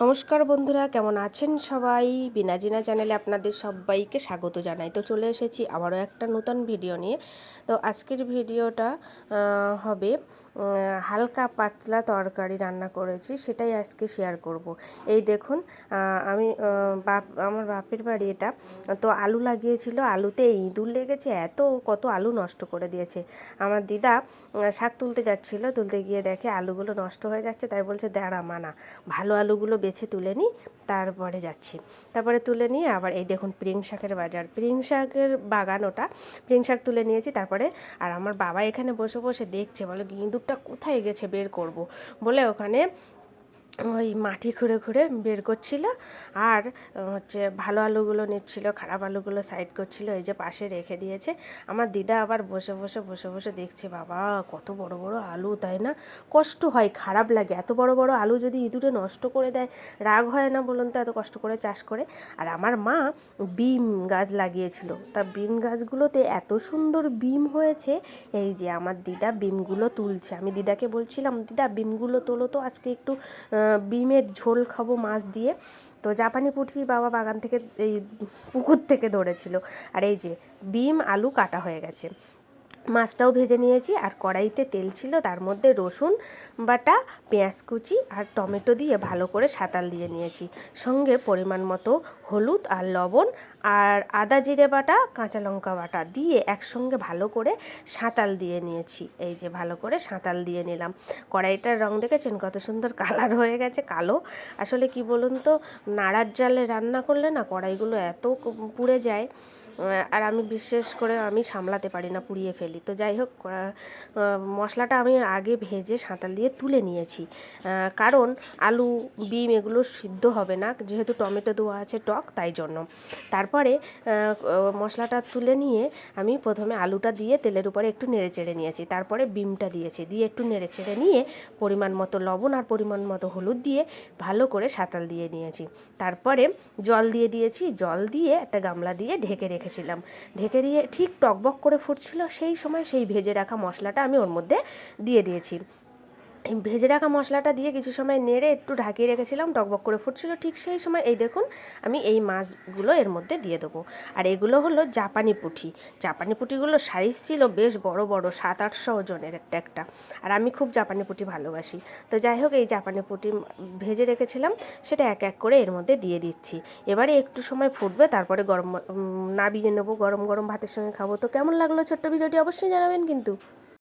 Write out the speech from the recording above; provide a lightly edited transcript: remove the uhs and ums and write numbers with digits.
নমস্কার বন্ধুরা, কেমন আছেন সবাই? বিনাজিনা চ্যানেলে আপনাদের সবাইকে স্বাগত জানাই। তো চলে এসেছি আবারও একটা নতুন ভিডিও নিয়ে। তো আজকের ভিডিওটা হবে হালকা পাতলা তরকারি রান্না করেছি, সেটাই আজকে শেয়ার করব। এই দেখুন, আমি আমার বাপের বাড়ি এটা। তো আলু লাগিয়েছিল, আলুতে ইঁদুর লেগেছে, কত আলু নষ্ট করে দিয়েছে। আমার দিদা শাক তুলতে যাচ্ছিলো, তুলতে গিয়ে দেখে আলুগুলো নষ্ট হয়ে যাচ্ছে, তাই বলছে দাঁড়া মানা, ভালো আলুগুলো বেছে তুলে নিই, তারপরে যাচ্ছি। তারপরে তুলে নিয়ে আবার এই দেখুন প্রিং শাকের বাজার, প্রিং শাকের বাগান ওটা। প্রিং শাক তুলে নিয়েছি। তারপরে আর আমার বাবা এখানে বসে বসে দেখছে, বলে ইঁদুরটা কোথায় গেছে, বের করব বলে ওখানে ওই মাটি খুঁড়ে খুঁড়ে বের করছিল। আর হচ্ছে ভালো আলুগুলো নিচ্ছিল, খারাপ আলুগুলো সাইড করছিল, এই যে পাশে রেখে দিয়েছে। আমার দিদা আবার বসে বসে দেখছে, বাবা কত বড় বড় আলু, তাই না? কষ্ট হয়, খারাপ লাগে। এত বড় বড় আলু যদি ইঁদুরে নষ্ট করে দেয়, রাগ হয় না বলুন তো, এত কষ্ট করে চাষ করে। আর আমার মা বিম গাছ লাগিয়েছিল, তা বিম গাছগুলোতে এত সুন্দর বিম হয়েছে। এই যে আমার দিদা বিমগুলো তুলছে, আমি দিদাকে বলছিলাম, দিদা বিমগুলো তোলো তো, আজকে একটু বিমের ঝোল খাবো মাছ দিয়ে। তো জাপানি পুঁটি বাবা বাগান থেকে, এই পুকুর থেকে ধরেছিল। আর এই যে বিম আলু কাটা হয়ে গেছে, মাছটাও ভেজে নিয়েছি। আর কড়াইতে তেল ছিল, তার মধ্যে রসুন বাটা, পেঁয়াজ কুচি আর টমেটো দিয়ে ভালো করে সাঁতাল দিয়ে নিয়েছি। সঙ্গে পরিমাণ মতো হলুদ আর লবণ আর আদা জিরে বাটা, কাঁচা লঙ্কা বাটা দিয়ে একসঙ্গে ভালো করে সাঁতাল দিয়ে নিয়েছি। এই যে ভালো করে সাঁতাল দিয়ে নিলাম। কড়াইটার রং দেখেছেন কত সুন্দর কালার হয়ে গেছে, কালো। আসলে কি বলুন তো, নাড়ার জালে রান্না করলে না কড়াইগুলো এত পুড়ে যায়, আর আমি বিশেষ করে আমি সামলাতে পারি না, পুড়িয়ে ফেলি। তো যাই হোক, মশলাটা আমি আগে ভেজে সাঁতাল দিয়ে তুলে নিয়েছি, কারণ আলু বিম এগুলো সিদ্ধ হবে না, যেহেতু টমেটো দেওয়া আছে টক, তাই জন্য। তারপরে মশলাটা তুলে নিয়ে আমি প্রথমে আলুটা দিয়ে তেলের উপরে একটু নেড়ে চেড়ে নিয়েছি, তারপরে বিমটা দিয়েছি, দিয়ে একটু নেড়ে চেড়ে নিয়ে পরিমাণ মতো লবণ আর পরিমাণ মতো হলুদ দিয়ে ভালো করে সাঁতাল দিয়ে নিয়েছি। তারপরে জল দিয়ে দিয়েছি, জল দিয়ে একটা গামলা দিয়ে ঢেকে রেখেছিলাম। ঢেকে দিয়ে ঠিক টকবক করে ফুটছিল, সেই সময় সেই ভেজে রাখা মশলাটা আমি ওর মধ্যে দিয়ে দিয়েছি। এই ভেজে রাখা মশলাটা দিয়ে কিছু সময় নেড়ে একটু ঢাকিয়ে রেখেছিলাম, টকবক করে ফুটছিল, ঠিক সেই সময় এই দেখুন আমি এই মাছগুলো এর মধ্যে দিয়ে দেবো। আর এগুলো হলো জাপানি পুঁটি। জাপানি পুঁটিগুলো সাইজ ছিল বেশ বড় বড়, 700-800 ওজনের একটা একটা। আর আমি খুব জাপানি পুঁটি ভালোবাসি। তো যাই হোক, এই জাপানি পুঁটি ভেজে রেখেছিলাম, সেটা এক এক করে এর মধ্যে দিয়ে দিচ্ছি। এবারে একটু সময় ফুটবে, তারপরে নাবিয়ে নেবো, গরম গরম ভাতের সঙ্গে খাবো। তো কেমন লাগলো ছোট্ট ভিডিওটি অবশ্যই জানাবেন কিন্তু।